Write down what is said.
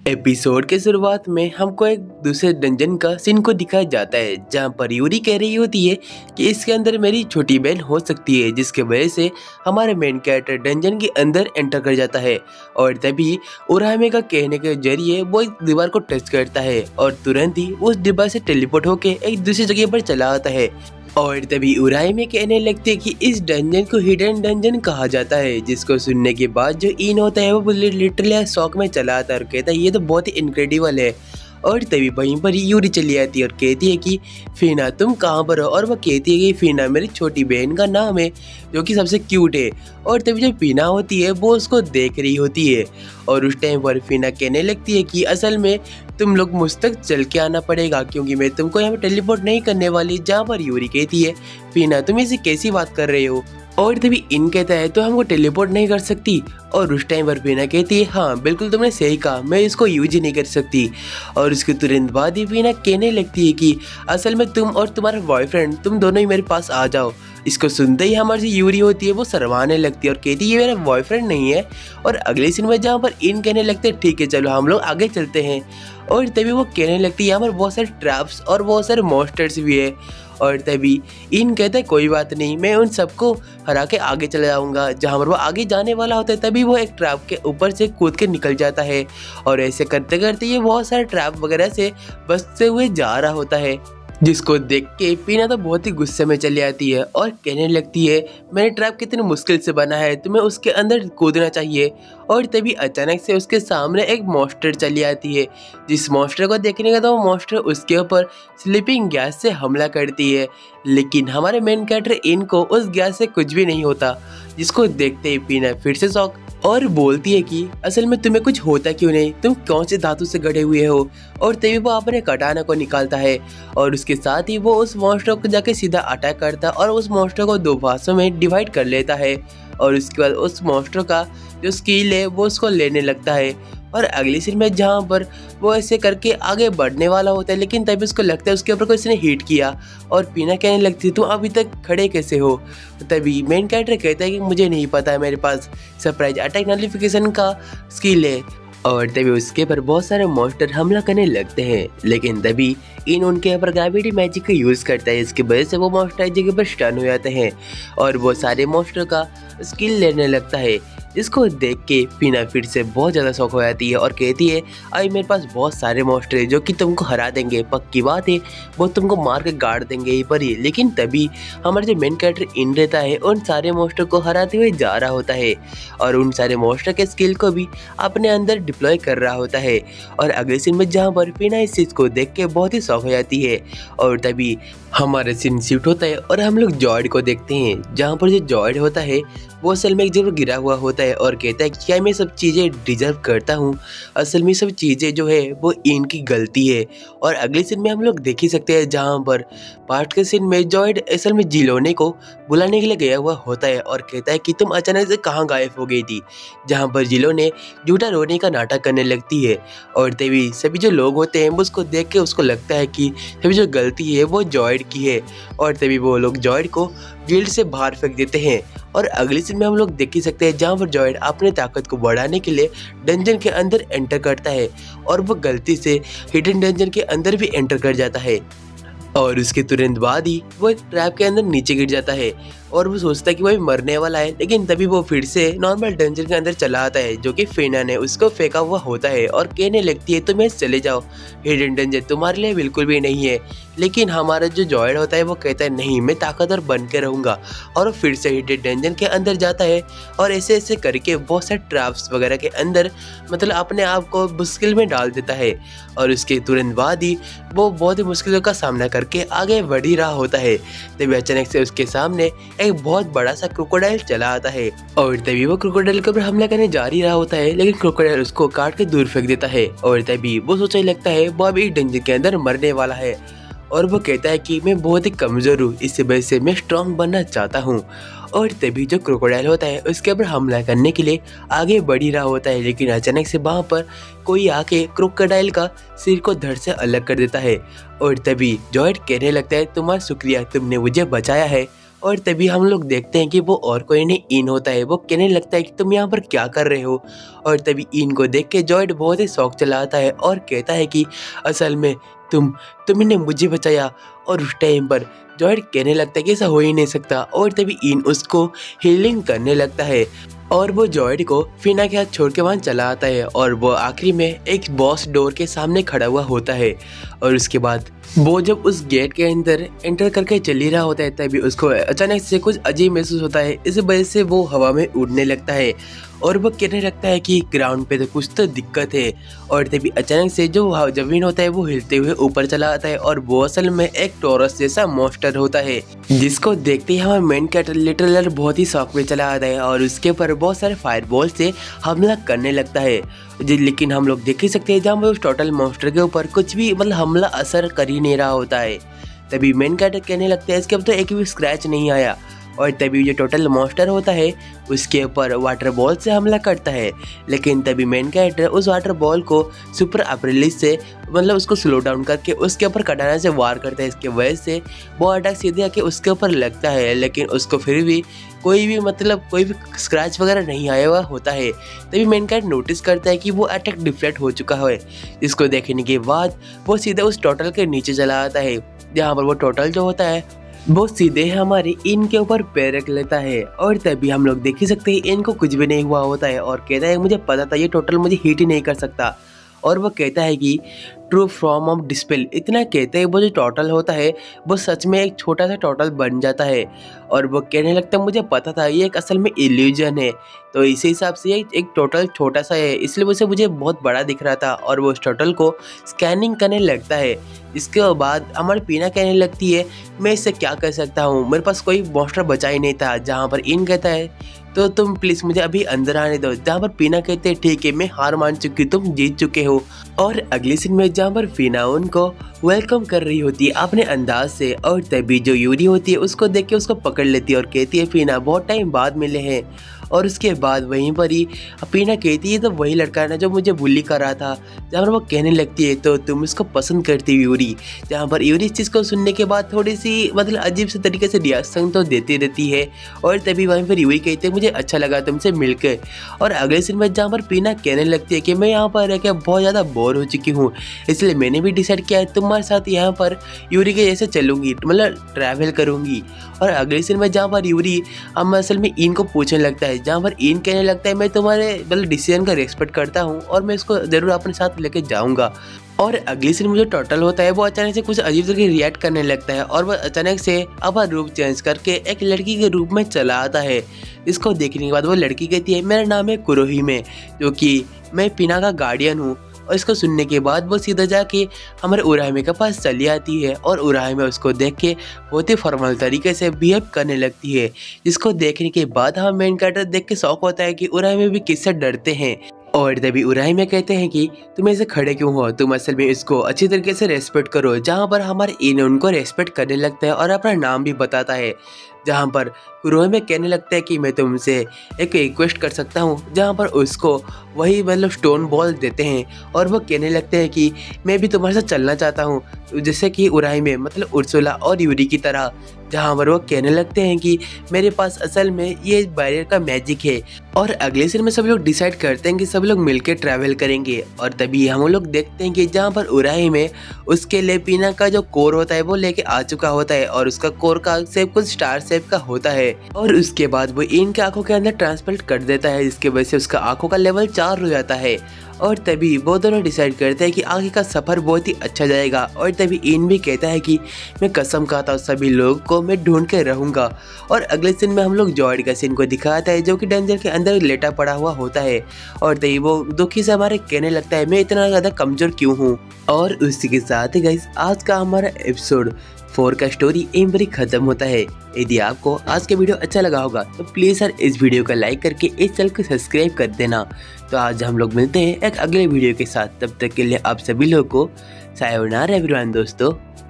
Episode के शुरुआत में हमको एक दूसरे डंजन का सीन को दिखाया जाता है जहां पर यूरी कह रही होती है कि इसके अंदर मेरी छोटी बहन हो सकती है, जिसके वजह से हमारे मेन कैरेक्टर डंजन के अंदर एंटर कर जाता है। और तभी उरामे का कहने के जरिए वो एक दीवार को टच करता है और तुरंत ही उस दीवार से टेलीपोर्ट होकर एक दूसरी जगह पर चला आता है। और तभी उरामे कहने लगते हैं कि इस डंजन को हिडन डंजन कहा जाता है, जिसको सुनने के बाद जो इन होता है वो लिटरली शॉक में चला आता है और कहता है ये तो बहुत ही इनक्रेडिबल है। और तभी वहीं पर यूरी चली आती है और कहती है कि फीना तुम कहाँ पर हो, और वह कहती है कि फीना मेरी छोटी बहन का नाम है जो कि सबसे क्यूट है। और तभी जो फीना होती है वो उसको देख रही होती है और उस टाइम पर फीना कहने लगती है कि असल में तुम लोग मुझ तक चल के आना पड़ेगा क्योंकि मैं तुमको यहाँ पर टेलीपोर्ट नहीं करने वाली। जहाँ पर यूरी कहती है फीना तुम इसे कैसी बात कर रहे हो, और तभी इन कहता है तो हमको टेलीपोर्ट नहीं कर सकती। और उस टाइम पर फीना कहती है हाँ बिल्कुल तुमने सही कहा, मैं इसको यूज ही नहीं कर सकती। और उसके तुरंत बाद ही फीना कहने लगती है कि असल में तुम और तुम्हारा बॉयफ्रेंड तुम दोनों ही मेरे पास आ जाओ। इसको सुनते ही हमारी जो यूरी होती है वो शर्माने लगती है और कहती है ये मेरा बॉयफ्रेंड नहीं है। और अगले सीन में जहाँ पर इन कहने लगते हैं ठीक है चलो हम लोग आगे चलते हैं। और तभी वो कहने लगती है यहाँ पर बहुत सारे ट्रैप्स और बहुत सारे मॉन्स्टर्स भी है। और तभी इन कहता है कोई बात नहीं, मैं उन सबको हरा के आगे चले जाऊंगा। जहाँ पर वो आगे जाने वाला होता है तभी वो एक ट्रैप के ऊपर से कूद के निकल जाता है और ऐसे करते करते ये बहुत सारे ट्रैप वगैरह से बचते हुए जा रहा होता है, जिसको देख के पीना तो बहुत ही गुस्से में चली आती है और कहने लगती है मैंने ट्रैप कितनी मुश्किल से बना है, तुम्हें उसके अंदर कूदना चाहिए। और तभी अचानक से उसके सामने एक मॉन्स्टर चली आती है, जिस मॉन्स्टर को देखने का तो वो मॉन्स्टर उसके ऊपर स्लीपिंग गैस से हमला करती है। लेकिन हमारे मेन कैरेक्टर इनको उस गैस से कुछ भी नहीं होता, जिसको देखते ही पीना फिर से शॉक और बोलती है कि असल में तुम्हें कुछ होता क्यों नहीं, तुम कौन से धातु से गढ़े हुए हो। और तभी वो अपने कटाना को निकालता है और उसके साथ ही वो उस मॉन्स्टर को जाके सीधा अटैक करता और उस मॉन्स्टर को दो भागों में डिवाइड कर लेता है। और उसके बाद उस मॉन्स्टर का जो स्किल है वो उसको लेने लगता है। और अगली सीन में जहाँ पर वो ऐसे करके आगे बढ़ने वाला होता है, लेकिन तभी उसको लगता है उसके ऊपर किसी ने हिट किया और पीना कहने लगती है तुम अभी तक खड़े कैसे हो। तभी मेन कैरेक्टर कहता है कि मुझे नहीं पता है, मेरे पास सरप्राइज अटैक नॉटिफिकेशन का स्किल है। और तभी उसके पर बहुत सारे मॉन्स्टर हमला करने लगते हैं, लेकिन तभी इन उनके ऊपर ग्रेविटी मैजिक का यूज़ करता है, इसकी वजह से वो मॉन्स्टर एक जगह पर स्टन हो जाते हैं और वो सारे मॉन्स्टर का स्किल लेने लगता है, जिसको देख के पीना फिर से बहुत ज़्यादा शौक हो जाती है और कहती है अभी मेरे पास बहुत सारे मॉन्स्टर हैं जो कि तुमको हरा देंगे, पक्की बात है वो तुमको मार के गाड़ देंगे यहीं पर ही। लेकिन तभी हमारा जो मेन कैरेक्टर इन रहता है उन सारे मॉन्स्टर को हराते हुए जा रहा होता है और उन सारे मॉन्स्टर के स्किल को भी अपने अंदर डिप्लॉय कर रहा होता है। और अगले सीन में जहाँ पर पीना इस चीज़ को देख के बहुत ही शौक हो जाती है और तभी हमारा सीन शिफ्ट होता है और हम लोग जॉयड को देखते हैं, जहाँ पर जो जॉयड होता है वो असल में एक जगह गिरा हुआ होता है और कहता है क्या मैं सब चीज़ें डिजर्व करता हूँ, असल में सब चीज़ें जो है वो इनकी गलती है। और अगले सीन में हम लोग देख ही सकते हैं जहाँ पर पार्ट के सीन में जॉयड असल में जिलोने को बुलाने के लिए गया हुआ होता है और कहता है कि तुम अचानक से कहाँ गायब हो गई थी, जहाँ पर जिलोने झूठा रोने का नाटक करने लगती है। और तभी सभी जो लोग होते हैं वो उसको देख के उसको लगता है कि सभी जो गलती है वो जॉयड की है और तभी वो लोग जॉयड को गिल्ड से बाहर फेंक देते हैं। और अगली सीन में हम लोग देख ही सकते हैं जहाँ पर जॉयड अपने ताकत को बढ़ाने के लिए डंजन के अंदर एंटर करता है और वो गलती से हिडन डंजन के अंदर भी एंटर कर जाता है और उसके तुरंत बाद ही वो एक ट्रैप के अंदर नीचे गिर जाता है और वो सोचता है कि वो मरने वाला है, लेकिन तभी वो फिर से नॉर्मल डंजन के अंदर चला आता है जो कि फीना ने उसको फेंका हुआ होता है और कहने लगती है तुम चले जाओ, हिडन डंजन तुम्हारे लिए बिल्कुल भी नहीं है। लेकिन हमारा जो जॉयड होता है वो कहता है नहीं मैं ताकतवर बन के रहूँगा और वो फिर से हिडन डंजन के अंदर जाता है और ऐसे ऐसे करके बहुत सारे ट्रैप्स वगैरह के अंदर मतलब अपने आप को मुश्किल में डाल देता है। और उसके तुरंत बाद ही वो बहुत ही मुश्किलों का सामना करके आगे बढ़ ही रहा होता है, तभी अचानक से उसके सामने एक बहुत बड़ा सा क्रोकोडाइल चला आता है और तभी वो क्रोकोडाइल के ऊपर हमला करने जा ही रहा होता है, लेकिन क्रोकोडाइल उसको काट के दूर फेंक देता है और तभी वो सोचने लगता है वो अभी डंजन के अंदर मरने वाला है और वो कहता है कि मैं बहुत ही कमज़ोर हूँ, इस वजह से मैं स्ट्रांग बनना चाहता हूँ। और तभी जो क्रोकोडाइल होता है उसके ऊपर हमला करने के लिए आगे बढ़ ही रहा होता है, लेकिन अचानक से वहाँ पर कोई आके क्रोकोडाइल का सिर को धड़ से अलग कर देता है और तभी जॉयड कहने लगता है तुम्हारा शुक्रिया, तुमने मुझे बचाया है। और तभी हम लोग देखते हैं कि वो और कोई नहीं इन होता है। वो कहने लगता है कि तुम यहाँ पर क्या कर रहे हो। और तभी इन को देख के जॉयड बहुत ही शौक चला आता है और कहता है कि असल में तुमने मुझे बचाया। और उस टाइम पर जॉयड कहने लगता है कि ऐसा हो ही नहीं सकता। और तभी इन उसको हीलिंग करने लगता है और वो जॉयड को फिना के हाथ छोड़ के वहाँ चला आता है। और वो आखिरी में एक बॉस डोर के सामने खड़ा हुआ होता है। और उसके बाद वो जब उस गेट के अंदर एंटर करके चल ही रहा होता है तभी उसको अचानक से कुछ अजीब महसूस होता है। इस वजह से वो हवा में उड़ने लगता है और वो कहने लगता है कि ग्राउंड पे तो कुछ तो दिक्कत है। और तभी अचानक से जो जमीन होता है वो हिलते हुए ऊपर चला आता है और वो असल में एक टोरस जैसा मॉन्स्टर होता है, जिसको देखते ही हमारा मेन कैरेक्टर लिटिल बहुत ही शौक में चला आता है और उसके ऊपर बहुत सारे फायरबॉल से हमला करने लगता है। लेकिन हम लोग देख ही सकते हैं जहाँ पर उस टोटल मॉन्स्टर के ऊपर कुछ भी मतलब हमला असर कर ही नहीं रहा होता है। तभी मेन कैरेक्टर कहने लगता है इसके अब तो एक भी स्क्रैच नहीं आया। और तभी जो टोटल मॉन्स्टर होता है उसके ऊपर वाटर बॉल से हमला करता है। लेकिन तभी मेन कैरेक्टर उस वाटर बॉल को सुपर अप्रिलिस से मतलब उसको स्लो डाउन करके उसके ऊपर कटाना से वार करता है। इसके वजह से वो अटैक सीधे आके उसके ऊपर लगता है, लेकिन उसको फिर भी कोई भी स्क्रैच वगैरह नहीं आया हुआ होता है। तभी मेन कैरेक्टर नोटिस करता है कि वो अटैक डिफ्लेक्ट हो चुका है। इसको देखने के बाद वो सीधे उस टोटल के नीचे चला आता है, जहाँ पर वो टोटल जो होता है वो सीधे हमारे इन के ऊपर पैर रख लेता है। और तभी हम लोग देख ही सकते हैं इनको कुछ भी नहीं हुआ होता है और कहता है मुझे पता था ये टोटल मुझे हिट ही नहीं कर सकता। और वो कहता है कि ट्रू फॉर्म ऑफ डिस्पेल, इतना कहते हैं वो जो टोटल होता है वो सच में एक छोटा सा टोटल बन जाता है। और वो कहने लगता है मुझे पता था ये एक असल में इल्यूजन है, तो इसी हिसाब से ये एक टोटल छोटा सा है इसलिए उसे मुझे बहुत बड़ा दिख रहा था। और वो उस टोटल को स्कैनिंग करने लगता है। इसके बाद हमारी पीना कहने लगती है मैं इससे क्या कर सकता हूँ, मेरे पास कोई मॉन्स्टर बचा ही नहीं था। जहाँ पर इन कहता है तो तुम प्लीज़ मुझे अभी अंदर आने दो। जहाँ पर पीना कहते हैं ठीक है मैं हार मान चुकी, तुम जीत चुके हो। और अगली सीन में जहाँ पर फीना उनको वेलकम कर रही होती है अपने अंदाज से, और तभी जो यूरी होती है उसको देख के उसको पकड़ लेती है और कहती है फीना बहुत टाइम बाद मिले हैं। और उसके बाद वहीं पर ही पीना कहती है तो वही लड़का है ना जो मुझे बुली कर रहा था। जहाँ पर वो कहने लगती है तो तुम इसको पसंद करती हो यूरी। जहाँ पर यूरी इस चीज़ को सुनने के बाद थोड़ी सी मतलब अजीब से तरीके से रिएक्शन तो देती रहती है। और तभी वहीं पर यूरी कहती है मुझे अच्छा लगा तुमसे मिलकर। और अगले सीन में जहाँ पर पीना कहने लगती है कि मैं यहाँ पर रहकर बहुत ज़्यादा बोर हो चुकी हूँ, इसलिए मैंने भी डिसाइड किया है तुम्हारे साथ यहाँ पर यूरी के जैसे चलूँगी, मतलब ट्रैवल करूँगी। और अगले सीन में जहाँ पर यूरी हम असल में इन को पूछने लगता है, जहाँ पर इन कहने लगता है मैं तुम्हारे मतलब डिसीजन का रिस्पेक्ट करता हूँ और मैं इसको ज़रूर अपने साथ लेके जाऊँगा। और अगली सीन में जो टोटल होता है वो अचानक से कुछ अजीब तरीके रिएक्ट करने लगता है और वो अचानक से अपना रूप चेंज करके एक लड़की के रूप में चला आता है। इसको देखने के बाद वो लड़की कहती है मेरा नाम है कुरोहिमे, जो कि मैं पीना का गार्डियन हूँ। और इसको सुनने के बाद वो सीधा जाके हमारे उराहिमे के पास चली आती है और उराहिमे उसको देख के बहुत ही फॉर्मल तरीके से बिहेव करने लगती है। जिसको देखने के बाद हम मेन कैरेक्टर देख के शौक होता है कि उराहिमे भी किससे डरते हैं। और तभी उराहिमे कहते हैं कि तुम ऐसे खड़े क्यों हो, तुम असल में इसको अच्छी तरीके से रेस्पेक्ट करो। जहाँ पर हमारे इन उनको रेस्पेक्ट करने लगता है और अपना नाम भी बताता है। जहाँ पर कुरोहिमे कहने लगता है कि मैं तुमसे एक रिक्वेस्ट कर सकता हूँ, जहाँ पर उसको वही मतलब स्टोन बॉल देते हैं और वो कहने लगते हैं कि मैं भी तुम्हारे साथ चलना चाहता हूँ, जैसे कि उराहिमे मतलब उर्सुला और यूरी की तरह। जहाँ पर वो कहने लगते हैं कि मेरे पास असल में ये बैरियर का मैजिक है। और अगले सीन में सब लोग डिसाइड करते हैं कि सब लोग मिलकर ट्रैवल करेंगे। और तभी हम लोग देखते हैं कि जहाँ पर उराहिमे उसके लिए पीना का जो कोर होता है वो लेके आ चुका होता है और उसका कोर का शेप कुछ स्टार शेप का होता है। और उसके बाद वो इनके आंखों के अंदर ट्रांसप्लेंट कर देता है, जिसकी वजह से उसका आंखों का लेवल 4 हो जाता है। और तभी वो दोनों डिसाइड करते हैं कि आगे का सफ़र बहुत ही अच्छा जाएगा। और तभी इन भी कहता है कि मैं कसम खाता हूँ सभी लोगों को मैं ढूंढ के रहूँगा। और अगले सीन में हम लोग जॉयड का सीन को दिखाता है जो कि डेंजर के अंदर लेटा पड़ा हुआ होता है। और तभी वो दुखी से हमारे कहने लगता है मैं इतना ज़्यादा कमज़ोर क्यों हूँ। और उसी के साथ ही गाइस आज का हमारा एपिसोड 4 का स्टोरी एम पर खत्म होता है। यदि आपको आज का वीडियो अच्छा लगा होगा तो प्लीज़ सर इस वीडियो को लाइक करके इस चैनल को सब्सक्राइब कर देना। तो आज हम लोग मिलते हैं एक अगले वीडियो के साथ, तब तक के लिए आप सभी लोगों को सायोनारा एवरीवन दोस्तों।